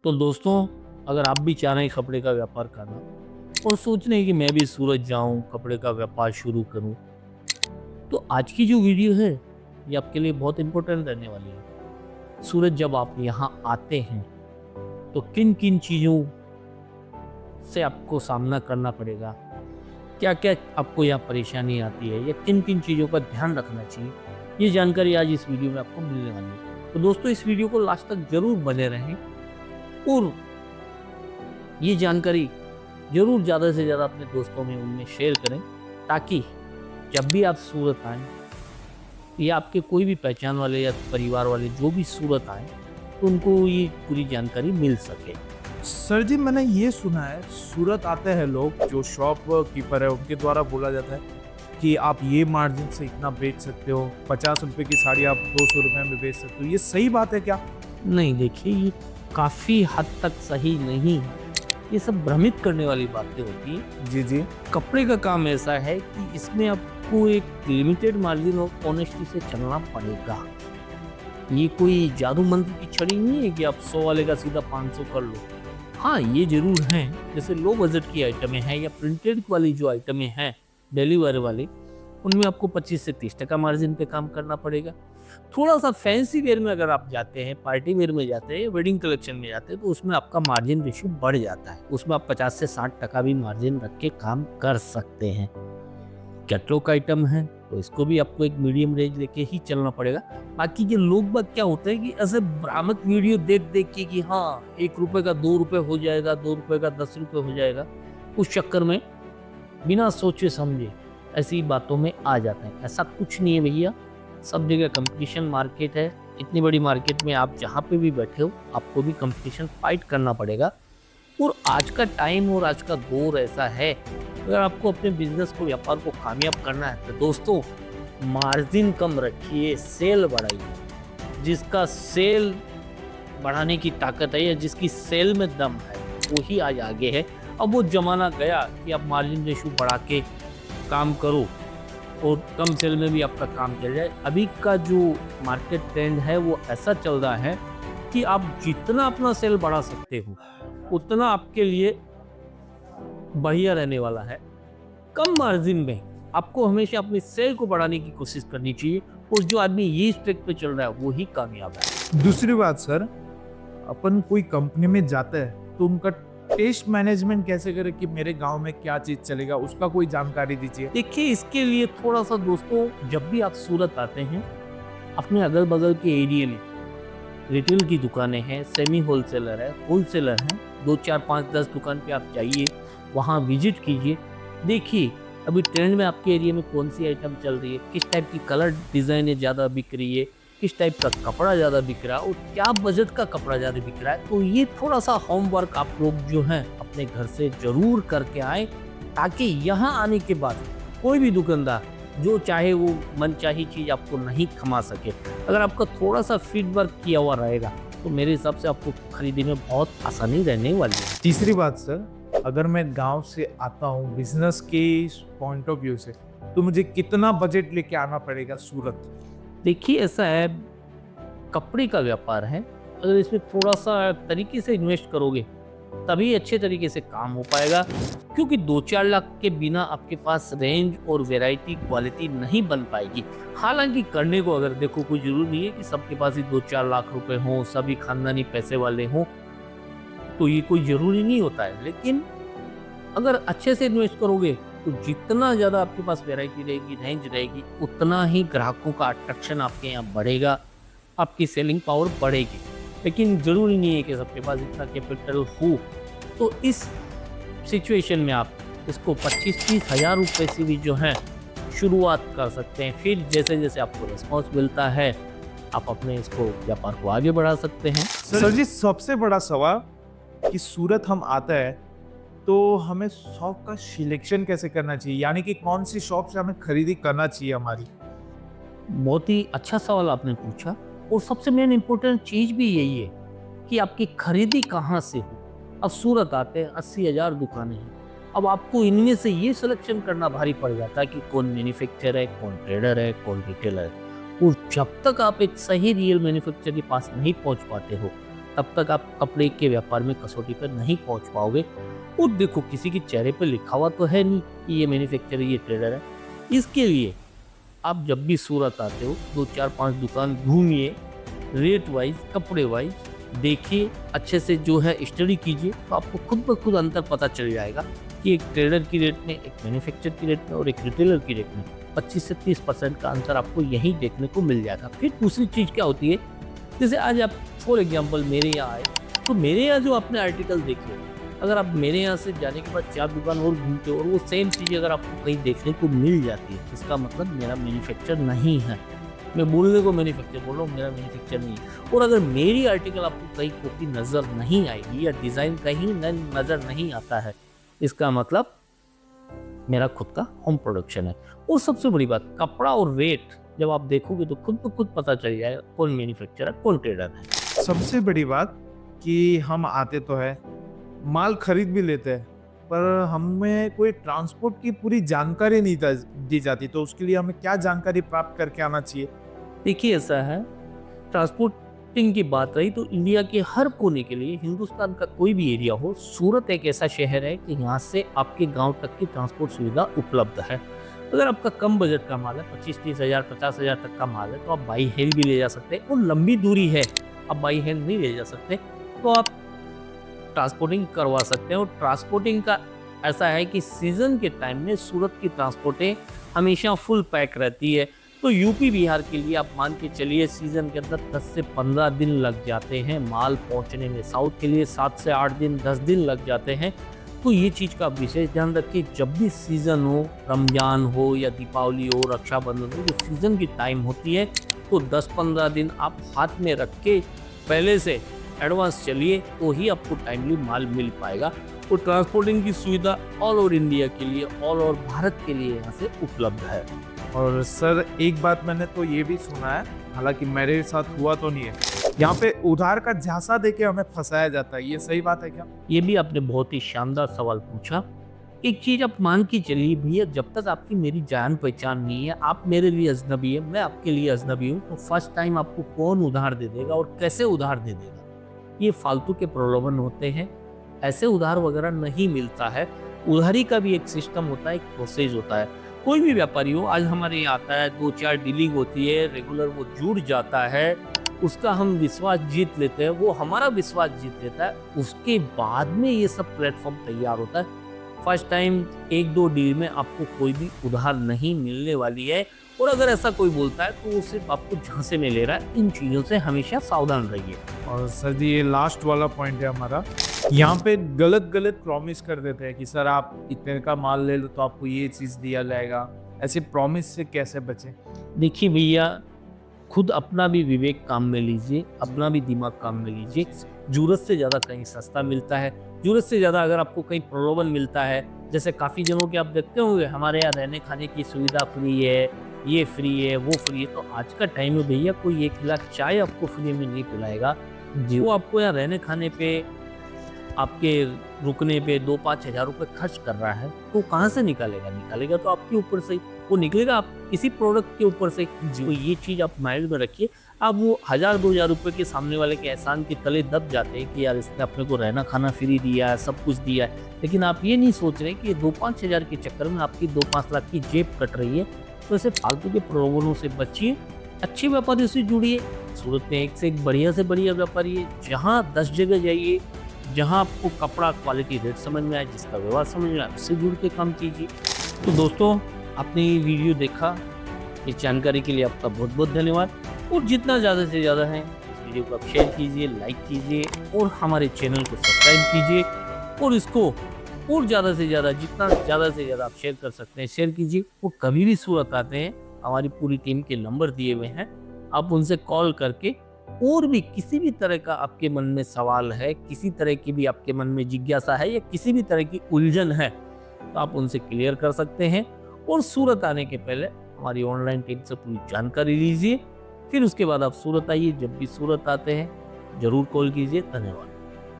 तो दोस्तों, अगर आप भी चाह रहे हैं कपड़े का व्यापार करना और सोच रहे हैं कि मैं भी सूरत जाऊं, कपड़े का व्यापार शुरू करूं, तो आज की जो वीडियो है ये आपके लिए बहुत इंपॉर्टेंट रहने वाली है। सूरत जब आप यहाँ आते हैं तो किन किन चीज़ों से आपको सामना करना पड़ेगा, क्या क्या आपको यहाँ परेशानी आती है या किन किन चीज़ों का ध्यान रखना चाहिए, ये जानकारी आज इस वीडियो में आपको मिलने वाली है। तो दोस्तों, इस वीडियो को लास्ट तक जरूर बने रहें और ये जानकारी ज़रूर ज़्यादा से ज़्यादा अपने दोस्तों में उनमें शेयर करें, ताकि जब भी आप सूरत आएँ या आपके कोई भी पहचान वाले या परिवार वाले जो भी सूरत आएँ, तो उनको ये पूरी जानकारी मिल सके। सर जी, मैंने ये सुना है सूरत आते हैं लोग, जो शॉप कीपर है उनके द्वारा बोला जाता है कि आप ये मार्जिन से इतना बेच सकते हो, 50 रुपए की साड़ी आप 200 रुपए में बेच सकते हो। ये सही बात है क्या? नहीं, देखिए, ये काफ़ी हद तक सही नहीं है। ये सब भ्रमित करने वाली बातें होती हैं। जी जी। कपड़े का काम ऐसा है कि इसमें आपको एक लिमिटेड मार्जिन ऑफ ऑनेस्टी से चलना पड़ेगा। ये कोई जादू मंत्र की छड़ी नहीं है कि आप 100 वाले का सीधा 500 कर लो। हाँ, ये ज़रूर हैं, जैसे लो बजट की आइटमें हैं या प्रिंटेड वाली जो आइटमें हैं, डेली वेयर वाली, उनमें आपको 25 से 30% मार्जिन पे काम करना पड़ेगा। थोड़ा-सा फैंसी वेयर में अगर आप जाते हैं, पार्टी वेयर में जाते हैं, वेडिंग कलेक्शन में जाते हैं, तो उसमें आपका मार्जिन रेशियो बढ़ जाता है। उसमें आप 50 से 60% भी मार्जिन रख के काम कर सकते हैं। कैटलॉग आइटम है, तो इसको भी आपको एक मीडियम रेंज लेके ही चलना पड़ेगा। बाकी ये लोग बाग क्या होता है कि ऐसे भ्रामक वीडियो देख-देख के कि हाँ, ₹1 का ₹2 हो जाएगा, ₹2 का ₹10 हो जाएगा, उस चक्कर में बिना सोचे समझे ऐसी बातों में आ जाते हैं। ऐसा कुछ नहीं है भैया, सब जगह कंपटीशन मार्केट है। इतनी बड़ी मार्केट में आप जहाँ पे भी बैठे हो, आपको भी कंपटीशन फाइट करना पड़ेगा। और आज का टाइम और आज का दौर ऐसा है, अगर आपको अपने बिजनेस को, व्यापार को कामयाब करना है, तो दोस्तों मार्जिन कम रखिए, सेल बढ़ाइए। जिसका सेल बढ़ाने की ताकत है या जिसकी सेल में दम है, वही आज आगे है। अब वो जमाना गया कि आप मार्जिन रेशो बढ़ा के काम करो और कम सेल में भी आपका काम चल जाए। अभी का जो मार्केट ट्रेंड है वो ऐसा चल रहा है कि आप जितना अपना सेल बढ़ा सकते हो, उतना आपके लिए बढ़िया रहने वाला है। कम मार्जिन में आपको हमेशा अपनी सेल को बढ़ाने की कोशिश करनी चाहिए, और जो आदमी ये ट्रैक पे चल रहा है वो ही कामयाब है। दूसरी बात सर, अपन कोई कंपनी में जाते हैं तो उनका टेस्ट मैनेजमेंट कैसे करें कि मेरे गांव में क्या चीज चलेगा, उसका कोई जानकारी दीजिए। देखिए, इसके लिए थोड़ा सा दोस्तों, जब भी आप सूरत आते हैं, अपने अगल बगल के एरिया में रिटेल की दुकानें हैं, सेमी होलसेलर है, होलसेलर हैं, 2 4 5 10 दुकान पे आप जाइए, वहाँ विजिट कीजिए। देखिए अभी ट्रेंड में आपके एरिया में कौन सी आइटम चल रही है, किस टाइप की कलर डिज़ाइनें ज़्यादा बिक रही है, किस टाइप का कपड़ा ज़्यादा बिक रहा है और क्या बजट का कपड़ा ज़्यादा बिक रहा है। तो ये थोड़ा सा होमवर्क आप लोग जो हैं अपने घर से ज़रूर करके आएँ, ताकि यहाँ आने के बाद कोई भी दुकानदार जो चाहे वो मनचाही चीज़ आपको नहीं थमा सके। अगर आपका थोड़ा सा फीडवर्क किया हुआ रहेगा, तो मेरे हिसाब से आपको खरीदने में बहुत आसानी रहने वाली है। तीसरी बात सर, अगर मैं गांव से आता हूँ बिजनेस के पॉइंट ऑफ व्यू से, तो मुझे कितना बजट लेके आना पड़ेगा सूरत? देखिए, ऐसा है, कपड़े का व्यापार है, अगर इसमें थोड़ा सा तरीके से इन्वेस्ट करोगे तभी अच्छे तरीके से काम हो पाएगा, क्योंकि 2-4 लाख के बिना आपके पास रेंज और वैरायटी क्वालिटी नहीं बन पाएगी। हालांकि करने को अगर देखो, कोई जरूरी नहीं है कि सबके पास ही 2-4 लाख रुपए हों, सभी खानदानी पैसे वाले हों, तो ये कोई ज़रूरी नहीं होता है। लेकिन अगर अच्छे से इन्वेस्ट करोगे तो जितना ज़्यादा आपके पास वैरायटी रहेगी, रेंज रहेगी, उतना ही ग्राहकों का अट्रैक्शन आपके यहाँ बढ़ेगा, आपकी सेलिंग पावर बढ़ेगी। लेकिन ज़रूरी नहीं है कि सबके पास इतना कैपिटल हो। तो इस सिचुएशन में आप इसको 25-30 हज़ार रुपये से भी जो है शुरुआत कर सकते हैं। फिर जैसे जैसे आपको रिस्पॉन्स मिलता है, आप अपने इसको व्यापार को आगे बढ़ा सकते हैं। सर जी, सबसे बड़ा सवाल कि सूरत हम आते हैं तो हमें शॉप का सिलेक्शन कैसे करना चाहिए, यानी कि कौन सी शॉप से हमें खरीदी करना चाहिए हमारी? बहुत ही अच्छा सवाल आपने पूछा, और सबसे मेन इम्पोर्टेंट चीज़ भी यही है कि आपकी खरीदी कहाँ से हो। अब सूरत आते हैं, 80,000 दुकानें हैं। अब आपको इनमें से ये सिलेक्शन करना भारी पड़ जाता है कि कौन मैन्युफैक्चरर है, कौन ट्रेडर है, कौन रिटेलर है। और जब तक आप एक सही रियल मैन्युफैक्चरर के पास नहीं पहुंच पाते हो, तब तक आप कपड़े के व्यापार में कसौटी पर नहीं पहुंच पाओगे। और देखो, किसी के चेहरे पर लिखा हुआ तो है नहीं कि ये मैन्युफैक्चरर, ये ट्रेडर है। इसके लिए आप जब भी सूरत आते हो 2 4 5 दुकान घूमिए, रेट वाइज, कपड़े वाइज देखिए, अच्छे से जो है स्टडी कीजिए, तो आपको खुद ब खुद अंतर पता चल जाएगा कि एक ट्रेडर की रेट में, एक मैन्युफैक्चरर की रेट में और एक रिटेलर की रेट में 25 से 30% का अंतर आपको यही देखने को मिल जाएगा। फिर दूसरी चीज़ क्या होती है, जैसे आज आप फॉर एग्जांपल मेरे यहाँ आए, तो मेरे यहाँ जो आपने आर्टिकल देखे, अगर आप मेरे यहाँ से जाने के बाद 4 दुकान और घूमते हो और वो सेम चीज़ अगर आपको कहीं देखने को मिल जाती है, इसका मतलब मेरा मैन्युफैक्चर नहीं है। मैं बोलने को मैन्युफैक्चर बोल रहा हूँ, मेरा मैन्युफैक्चर नहीं है। और अगर मेरी आर्टिकल आपको कहीं कॉपी नज़र नहीं आएगी या डिज़ाइन कहीं नज़र नहीं आता है, इसका मतलब मेरा खुद का होम प्रोडक्शन है। और सबसे बड़ी बात, कपड़ा और रेट जब आप देखोगे तो खुद ब खुद पता चल जाएगा कौन मैन्युफैक्चरर है, कौन ट्रेडर है। सबसे बड़ी बात कि हम आते तो है, माल खरीद भी लेते हैं, पर हमें कोई ट्रांसपोर्ट की पूरी जानकारी नहीं दी जाती, तो उसके लिए हमें क्या जानकारी प्राप्त करके आना चाहिए? देखिए, ऐसा है, ट्रांसपोर्टिंग की बात रही तो इंडिया के हर कोने के लिए, हिंदुस्तान का कोई भी एरिया हो, सूरत एक ऐसा शहर है कि यहाँ से आपके गांव तक की ट्रांसपोर्ट सुविधा उपलब्ध है। अगर आपका कम बजट का माल है, 25-30 हज़ार 50 हज़ार तक का माल है, तो आप बाई हेल भी ले जा सकते हैं। और लंबी दूरी है, आप बाई हेल नहीं ले जा सकते, तो आप ट्रांसपोर्टिंग करवा सकते हैं। और ट्रांसपोर्टिंग का ऐसा है कि सीज़न के टाइम में सूरत की ट्रांसपोर्टें हमेशा फुल पैक रहती है। तो यूपी बिहार के लिए आप मान के चलिए सीज़न के अंदर 10 से 15 दिन लग जाते हैं माल पहुंचने में। साउथ के लिए 7 से 8 दिन, 10 दिन लग जाते हैं। तो ये चीज़ का विशेष ध्यान रखिए, जब भी सीज़न हो, रमजान हो या दीपावली हो, रक्षाबंधन हो, जो सीज़न की टाइम होती है, तो 10-15 दिन आप हाथ में रख के पहले से एडवांस चलिए, तो ही आपको टाइमली माल मिल पाएगा। और ट्रांसपोर्टिंग की सुविधा ऑल ओवर इंडिया के लिए, ऑल ओवर भारत के लिए यहाँ से उपलब्ध है। और सर, एक बात मैंने तो ये भी सुना है, हालांकि मेरे साथ हुआ तो नहीं है, यहाँ पे उधार का झांसा देके हमें फंसाया जाता है, ये सही बात है क्या? ये भी आपने बहुत ही शानदार सवाल पूछा। एक चीज आप मान के चलिए भैया, जब तक आपकी मेरी जान पहचान नहीं है, आप मेरे लिए अजनबी है, मैं आपके लिए अजनबी हूँ, तो फर्स्ट टाइम आपको कौन उधार दे देगा और कैसे उधार दे देगा, ये फालतू के प्रलोभन होते हैं। ऐसे उधार वगैरह नहीं मिलता है। उधारी का भी एक सिस्टम होता है, एक प्रोसेस होता है। कोई भी व्यापारी हो, आज हमारे यहाँ आता है, 2-4 डीलिंग होती है, रेगुलर वो जुड़ जाता है, उसका हम विश्वास जीत लेते हैं, वो हमारा विश्वास जीत लेता है, उसके बाद में ये सब प्लेटफॉर्म तैयार होता है। फर्स्ट टाइम 1-2 डील में आपको कोई भी उधार नहीं मिलने वाली है। और अगर ऐसा कोई बोलता है तो वो सिर्फ आपको झांसे में ले रहा है। इन चीज़ों से हमेशा सावधान रहिए। और सर जी, ये लास्ट वाला पॉइंट है हमारा, यहाँ पे गलत प्रॉमिस कर देते हैं कि सर आप इतने का माल ले लो तो आपको ये चीज़ दिया जाएगा। ऐसे प्रॉमिस से कैसे बचें? देखिए भैया, खुद अपना भी विवेक काम में लीजिए, अपना भी दिमाग काम में लीजिए। जरूरत से ज़्यादा कहीं सस्ता मिलता है, जरूरत से ज़्यादा अगर आपको कहीं प्रलोभन मिलता है, जैसे काफ़ी जनों के आप देखते होंगे हमारे यहाँ रहने खाने की सुविधा फ्री है, ये फ्री है, वो फ्री है। तो आज का टाइम में भैया कोई 1 गिलास चाय आपको फ्री में नहीं पिलाएगा। वो आपको यहाँ रहने खाने पे, आपके रुकने पे 2-5 हज़ार रुपये खर्च कर रहा है, तो कहाँ से निकालेगा तो आपके ऊपर से, वो निकलेगा आप इसी प्रोडक्ट के ऊपर से। तो ये चीज़ आप माइंड में रखिए। अब वो 1000-2000 रुपये के सामने वाले के एहसान के तले दब जाते हैं कि यार इसने अपने को रहना खाना फ्री दिया है, सब कुछ दिया है, लेकिन आप ये नहीं सोच रहे कि 2-5 हज़ार के चक्कर में आपकी 2-5 लाख की जेब कट रही है। तो ऐसे फालतू के प्रलोभनों से बचिए, अच्छे व्यापारियों से जुड़िए। सूरत में एक से एक बढ़िया से बढ़िया व्यापारी है, जहाँ 10 जगह जाइए, जहाँ आपको कपड़ा क्वालिटी रेट समझ में आए, जिसका व्यवहार समझ में आए, उससे जुड़ के काम कीजिए। तो दोस्तों, आपने ये वीडियो देखा, इस जानकारी के लिए आपका बहुत बहुत धन्यवाद। और जितना ज़्यादा से ज़्यादा है इस वीडियो को आप शेयर कीजिए, लाइक कीजिए और हमारे चैनल को सब्सक्राइब कीजिए। और इसको और ज़्यादा से ज़्यादा, जितना ज़्यादा से ज़्यादा आप शेयर कर सकते हैं शेयर कीजिए। वो कभी भी सूरत आते हैं, हमारी पूरी टीम के नंबर दिए हुए हैं, आप उनसे कॉल करके और भी किसी भी तरह का आपके मन में सवाल है, किसी तरह की भी आपके मन में जिज्ञासा है या किसी भी तरह की उलझन है, तो आप उनसे क्लियर कर सकते हैं। और सूरत आने के पहले हमारी ऑनलाइन टीम से पूरी जानकारी लीजिए, फिर उसके बाद आप सूरत आइए। जब भी सूरत आते हैं ज़रूर कॉल कीजिए। धन्यवाद।